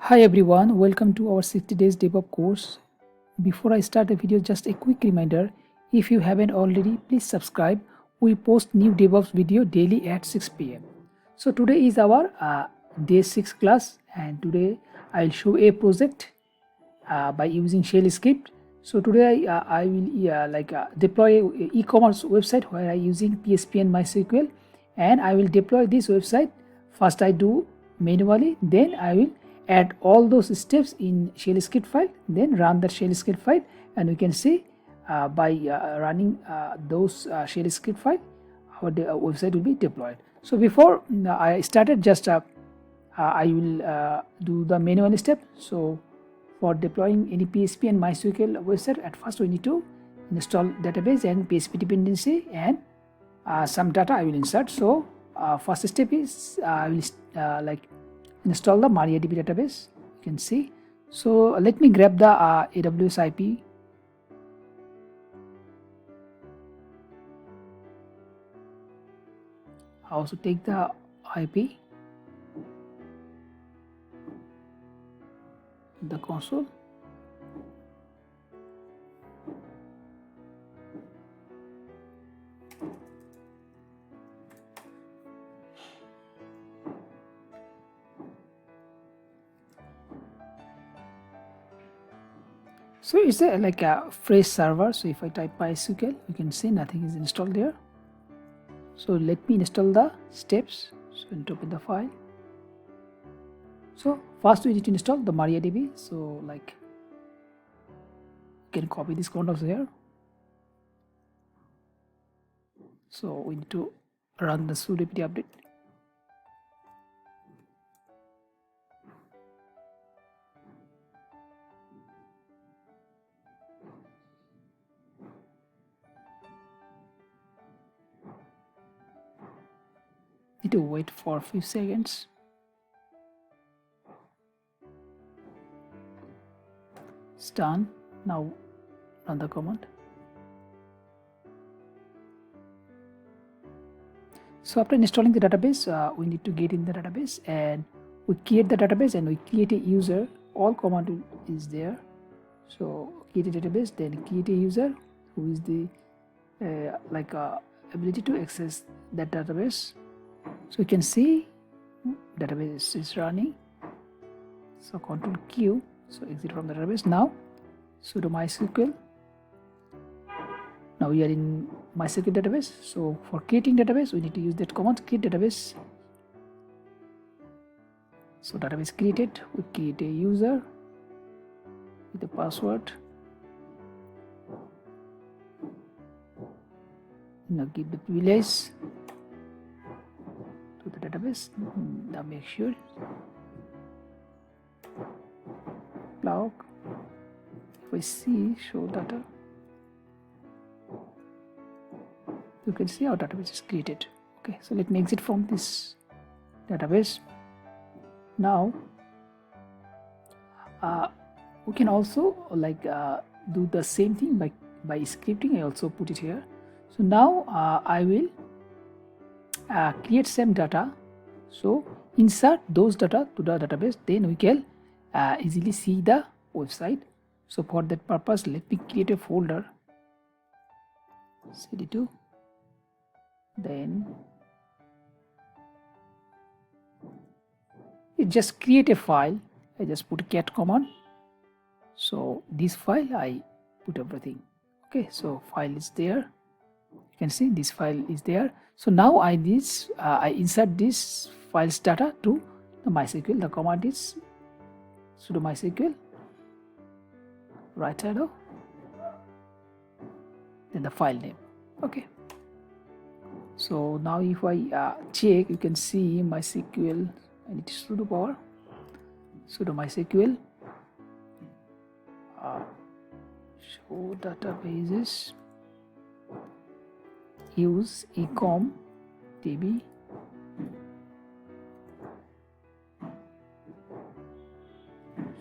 Hi everyone, welcome to our 60 days DevOps course. Before I start the video, just a quick reminder, if you haven't already, please subscribe. We post new DevOps video daily at 6 p.m. So today is our day 6 class, and today I'll show a project by using shell script. So today I will deploy a e-commerce website where I using PHP and MySQL, and I will deploy this website. First I do manually, then I will add all those steps in shell script file, then run the shell script file, and we can see by running those shell script file, our website will be deployed. So before I started, just I will do the manual step. So for deploying any PHP and MySQL website, at first we need to install database and PHP dependency, and some data I will insert. So first step is I will install the MariaDB database. You can see. So let me grab the AWS IP. I also take the IP, the console. So it's like a fresh server. So if I type MySQL, you can see nothing is installed there. So let me install the steps. So I need to open the file. So first we need to install the MariaDB. So you can copy this code also here. So we need to run the sudo apt update. Need to wait for a few seconds. It's done. Now run the command. So after installing the database, we need to get in the database, and we create the database and we create a user. All command is there. So create a database, then create a user who is the ability to access that database. So you can see database is running. So Control Q. So exit from the database. Now sudo MySQL. Now we are in MySQL database. So for creating database, we need to use that command, create database. So database created. We create a user with the password. Now give the privilege to the database. Now make sure log. If I see show data, you can see our database is created. Okay, so let me exit from this database. Now we can also do the same thing by scripting. I also put it here. So now I will create same data. So insert those data to the database, then we can easily see the website. So for that purpose, let me create a folder, cd2, then you just create a file. I just put a cat command. So this file I put everything. Okay, so file is there. You can see this file is there. So now I insert this file's data to the MySQL. The command is sudo MySQL right arrow, then the file name. Okay. So now if I check, you can see MySQL. I need to sudo power sudo MySQL show databases, use ecom db,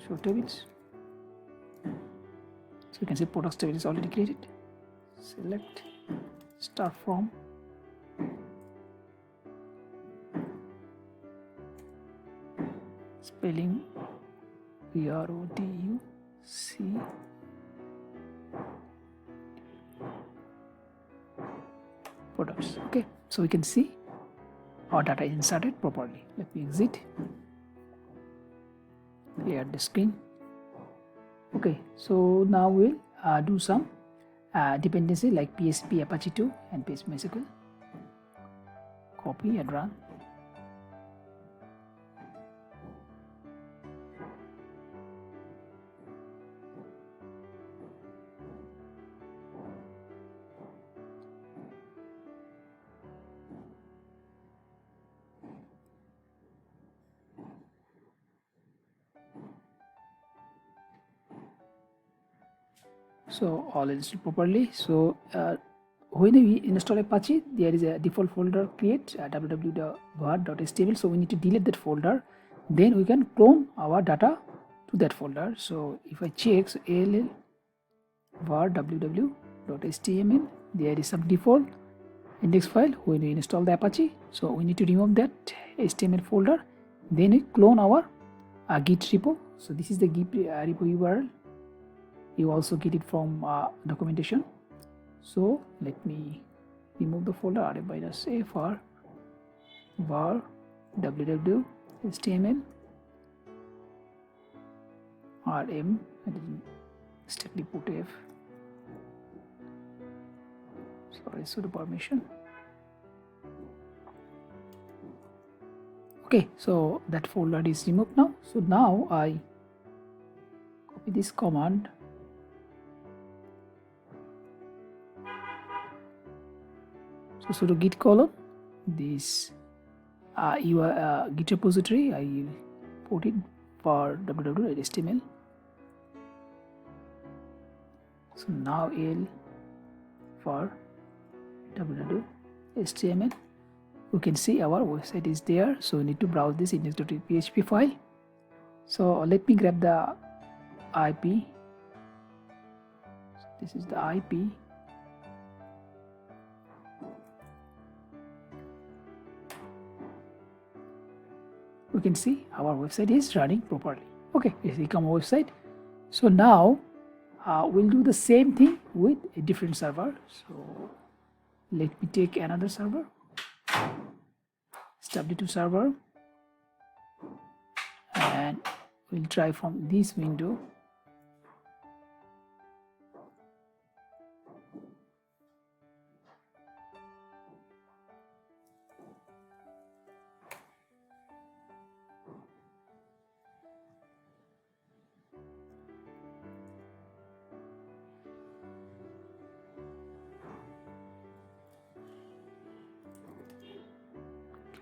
show tables. So you can see products table is already created. Select start from, spelling VRODUC products. Okay, so we can see our data is inserted properly. Let me exit, clear the screen. Okay, so now we'll do some dependency like PHP Apache 2 and PHP MySQL. Copy and run. So all is installed properly. So when we install Apache, there is a default folder create www.var.html. So we need to delete that folder. Then we can clone our data to that folder. So if I check, so all var www.html, there is some default index file when we install the Apache. So we need to remove that HTML folder. Then we clone our Git repo. So this is the Git repo URL. You also get it from documentation. So let me remove the folder rf-a for var www html rm. I didn't mistakenly put f. Sorry, sudo permission. Okay, so that folder is removed now. So now I copy this command. So sudo git colon this Git repository. I will put it for www.html. So now L for www.html. We can see our website is there. So we need to browse this index.php file. So let me grab the IP. So this is the IP. We can see our website is running properly. Okay, it's become a website. So now we'll do the same thing with a different server. So let me take another server. It's W2 server, and we'll try from this window.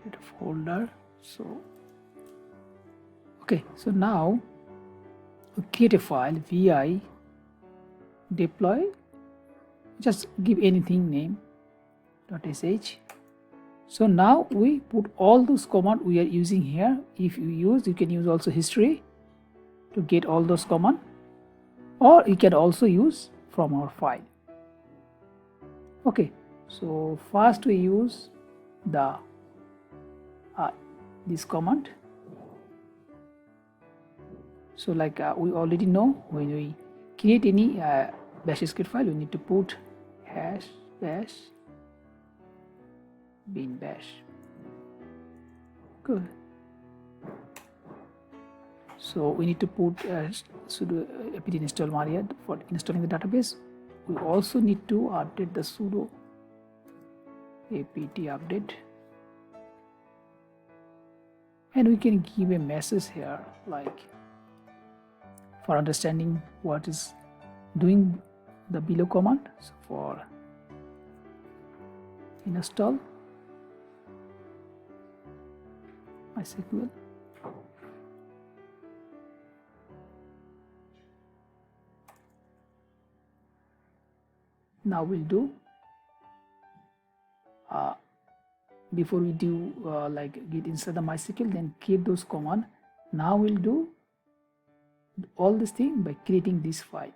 Create a folder. So okay, so now we create a file vi deploy, just give anything name .sh. So now we put all those commands we are using here. If you can use also history to get all those commands, or you can also use from our file. Okay, so first we use the this command. So like we already know, when we create any bash script file, we need to put hash bash bin bash. Good. So we need to put sudo apt install maria for installing the database. We also need to update the sudo apt update, and we can give a message here like for understanding what is doing the below command. So for install MySQL, now we'll do before we do like git insert the MySQL, then create those command. Now we'll do all this thing by creating this file.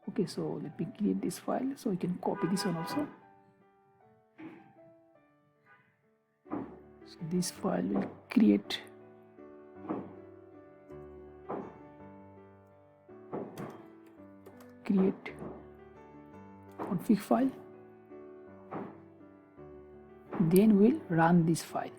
Okay, so let me create this file so we can copy this one also. So this file will create create config file, then we'll run this file.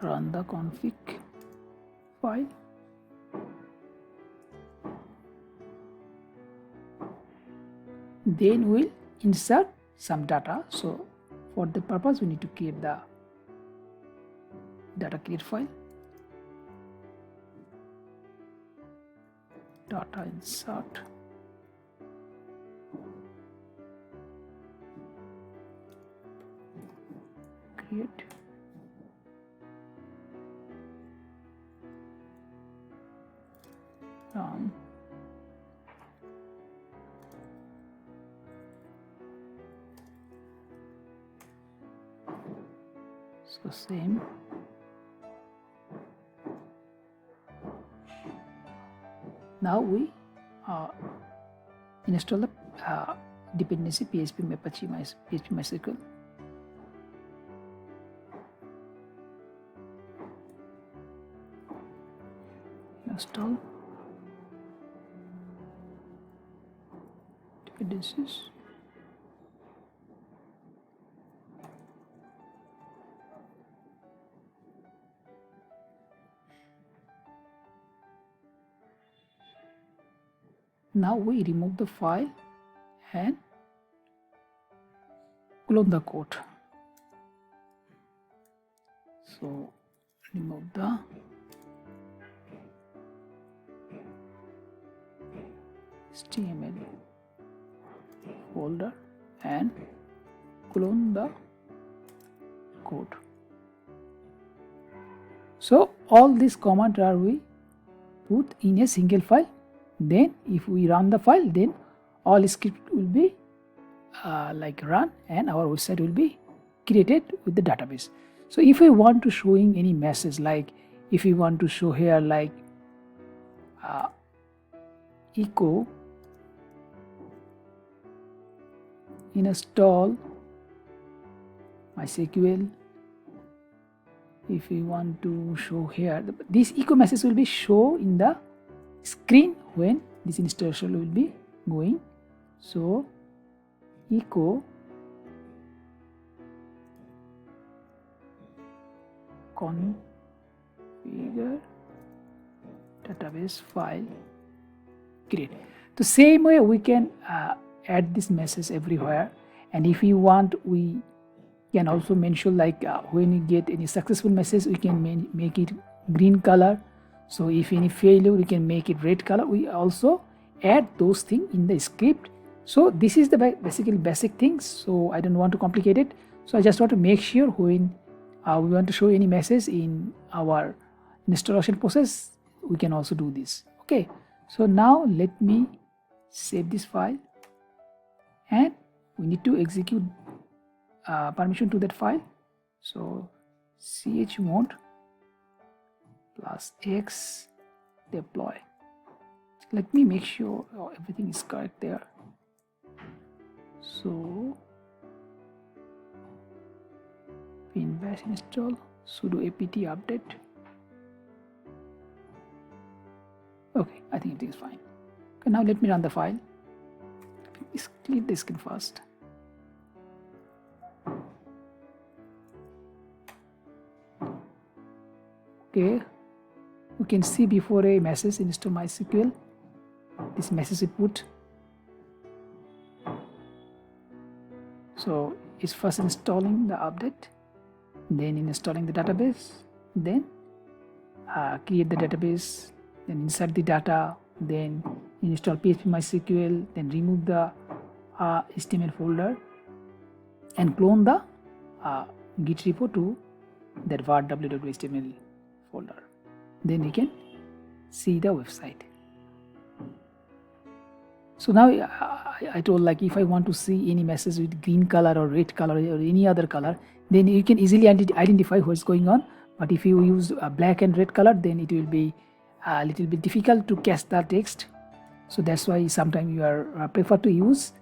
Run the config file. Then we'll insert some data. So for the purpose we need to create the data create file. Data insert. Create. Run. So same. Now we install the dependency PHP Apache PHP MySQL. Install dependencies. Now we remove the file and clone the code. So remove the HTML folder and clone the code. So all these commands are we put in a single file. Then if we run the file, then all script will be run and our website will be created with the database. So if we want to showing any message, like if we want to show here like echo install MySQL, if we want to show here, this echo message will be show in the screen when this insertion will be going. So echo configure database file create. The same way we can add this message everywhere, and if you want we can also mention like when you get any successful message we can make it green color. So if any failure we can make it red color. We also add those things in the script. So this is the basically basic things, so I don't want to complicate it. So I just want to make sure when we want to show any message in our installation process we can also do this. Okay, so now let me save this file and we need to execute permission to that file. So chmod +x deploy. Let me make sure everything is correct there. So pin bash install sudo apt update. Okay, I think everything is fine. Okay, now let me run the file. Let's clear the screen first. Okay, you can see before a message install MySQL, this message is put. So it's first installing the update, then installing the database, then create the database, then insert the data, then install PHP MySQL, then remove the HTML folder and clone the git repo to that var www.html folder. Then you can see the website. So now I told like if I want to see any message with green color or red color or any other color, then you can easily identify what's going on. But if you use black and red color, then it will be a little bit difficult to catch the text. So that's why sometimes you are prefer to use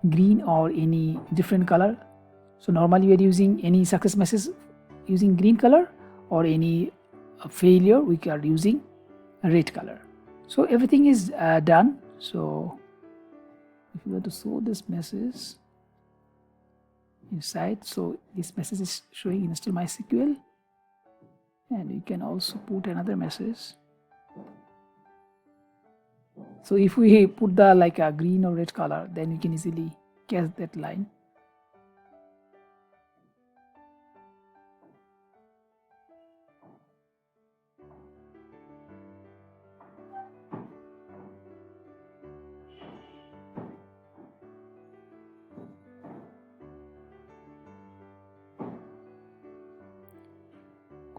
green or any different color. So normally we are using any success message using green color, or any failure, we are using a red color. So everything is done. So if you want to show this message inside, so this message is showing install MySQL, and you can also put another message. So if we put the like a green or red color, then you can easily catch that line.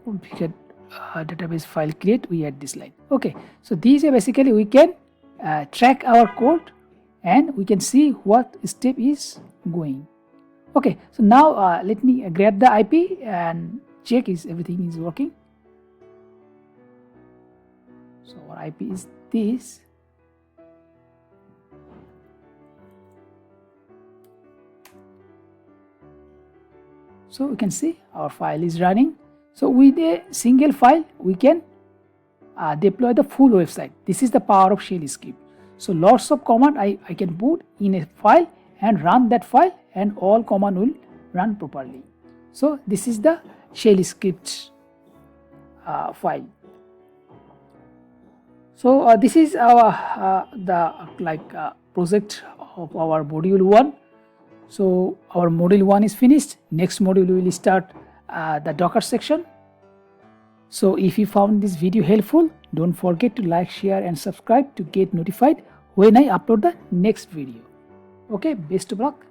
Configure database file create, we add this line. Okay, so these are basically we can track our code and we can see what step is going. Okay, so now let me grab the IP and check is everything is working. So our IP is this. So we can see our file is running. So with a single file, we can deploy the full website. This is the power of shell script. So lots of command I can put in a file and run that file, and all command will run properly. So this is the shell script file. So this is our project of our module 1. So our module 1 is finished. Next module we will start the Docker section. So if you found this video helpful, don't forget to like, share and subscribe to get notified when I upload the next video. Okay, best of luck.